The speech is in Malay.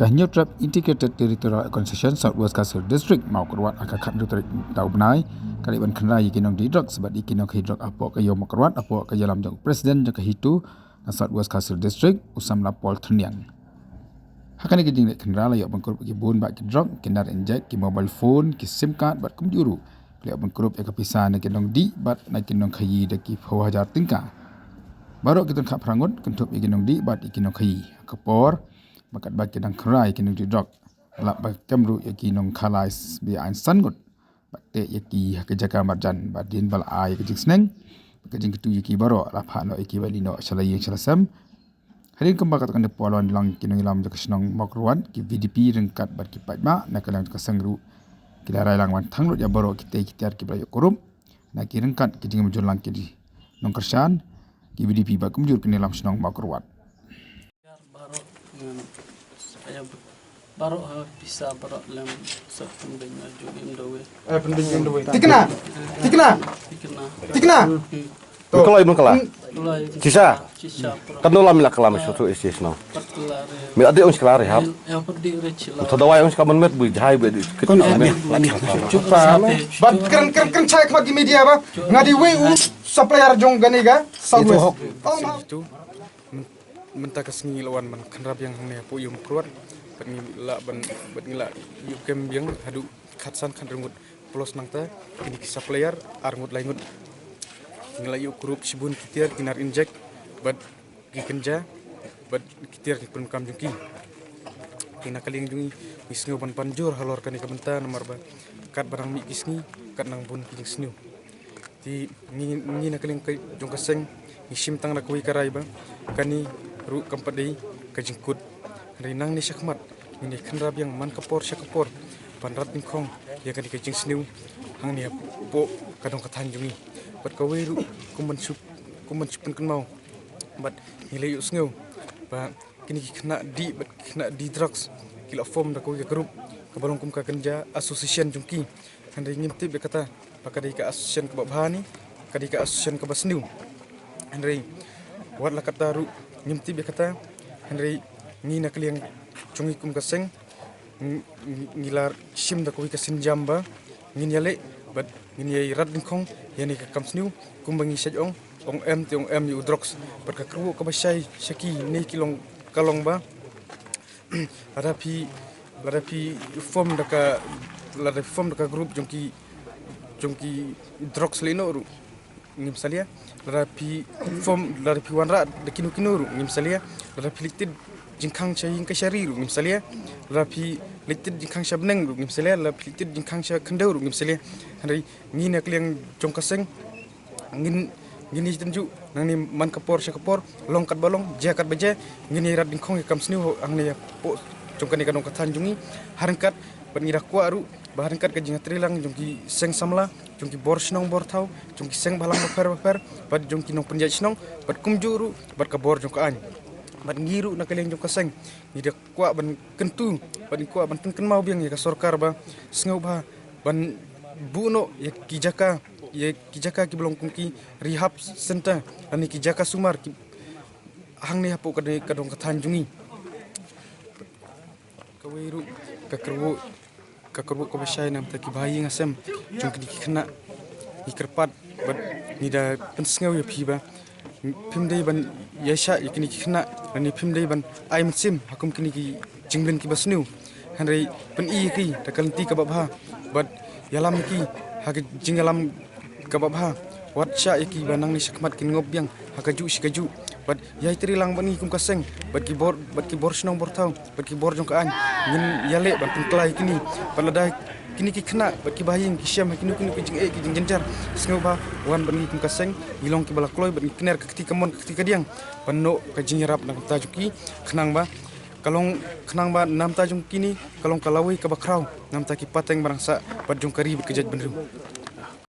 New Trap Integrated Territorial Organization Southwest Kasur District mau keruat akan kat rutrik tahu benai kali ban kenai kinong di drug sebab ikinong hidrok apa ke yo makruat apa ke dalam jang presiden jang hitu Southwest Kasur District usam lapol terniang hakan ke jing kenal yo bangkurup ki bun bak ki drug kinar inject ki mobile phone ki sim card bat kum juru kali bangkurup ke pisah na kinong di bat na kinong khayi de ki 4000 tingkang baru kita khap rangut kentup ikinong di bat ikinong khayi kapor bakat bagi dan kerai kinong di drug lak bak kamru yakinong khalais bi an sangut batte yaki kejaga marjan badin bal ai kejing sneng kejing ketu yaki baro la phano yaki balino shalai shalasam hari kembakat kan polon lang kinong ilam jakasnong makruan ki VDP rengkat bat ki pajma na kalang kasangru kila rai lang wan thangrut ya baro kite kitar ki brayo kurum na ki rengkat kejing mujur lang ki nong kersan ki VDP ba kumjur kinilam snong makruan saya baru bisa baru lem sependingnya juga indowe. Pending indowe. Tikna. Kalau ibu kalah, Cisa. Kan nula mila kalah masuk isis no. Mila dia uns kalah rehab. Yang perdi recila. Tadawai uns kaman met bu jahai bu. Cupa. Bad keren cek bagi media ba. Ngadi we supplier jong ganiga. Southwest. Itu mentah kesengi lawan man kenrab yang ne pu yum keluar penila ban benila yuk kem yang hadu khatsan kan rengut plus nangta ini kisah player arngut laingut ngila yuk grup sibun kitir kinar inject bad gikenja bad kitir pun kam jungki kina kaling jungi isngu ban panjur halor kan ikabenta nomor ba kat barang mi isni kat nang bun kijing snu ti ngi na kaling kai jong kaseng isim tang na kuwi karai ba kani ru kampadei kajingkut rinang ni syakmat ini kenrab yang man kapor syakapor panrat ningkong ya kan dikajing sniu hang ni po kadong katanjungi bat kawe ru kuman supun kan mau bat nilai yuk sneu ba kini kena di drugs kila form da kuwi grup kabalong kum ka kenja association jungki handai ngimti be kata pakadai ka association ka bahani kadai ka association ka basniu handai wat la kata ru nyimti be kata henry ni nak liang chungi kum kaseng ngilar sim da ko kasin jamba ngin yale bat ngin yai rat dingkong yani ka kamsniu kum bangi sajong ong em yu drox bat ka kru ka basai shaki ni kilong kalong ba ada pi form da ka group jongki drox leno ru ngim salia rapi form rapi wanra de kinu ru ngim salia rapi litid jingkang cha ing kashari ru ngim salia rapi litid jingkang sha beneng ru ngim salia rapi litid jingkang sha kendau ru ngim salia hari ngin nak liang jongkaseng ngin tenju nang ni man kapor sha kapor longkat balong jakat baje ngin rat dingkong kam sniu ang ne po jongkan ni kanong katanjungi harangkat pengira kwa ru baharangkat ka jinga trilang jongki seng samla jongki bor snong bor thau jongki seng balang baper bad jongki nong penjaj snong bad kumjuru bad ka bor jongka an bad ngiru nakaleng jongka seng nida kwa ban kentu bad kwa ban tengken mau biang ya ka sorkar ba sngau ba ban buno ya kijaka ki belong kungki rehab center ani kijaka sumar ki hang ne hapo kadong katanjungi kawiru kakerbu ko basay nam ta ki bayi ngasem jong ki kena ikerpat bad nida pensngau ya piba pimdei ban yasha yakini ki kena ani pimdei ban aim sim hakum kini ki jingblen ki basnu hanrei pen i ki takalti ka babha bad yalam ki hak jingalam ka babha wat sha yaki banang ni sakmat kin ngobyang hakaju sikaju bad yai trilang bani kum kaseng bad ki bor snong bor thau bad ki bor jong ka an ngin yale ban penklai kini palada kini ki kena bad ki bahing ki syam kini ki jing jenjar sngo ba wan bani kum kaseng ilong ki bala kloi bad kiner ka ketika mon ketika diang panno ka jing rap na tajuki kenang ba kalong kenang ba nam tajung kini kalong kalawi ka bakrau nam ta ki pateng barangsa bad jong kari kejaj benru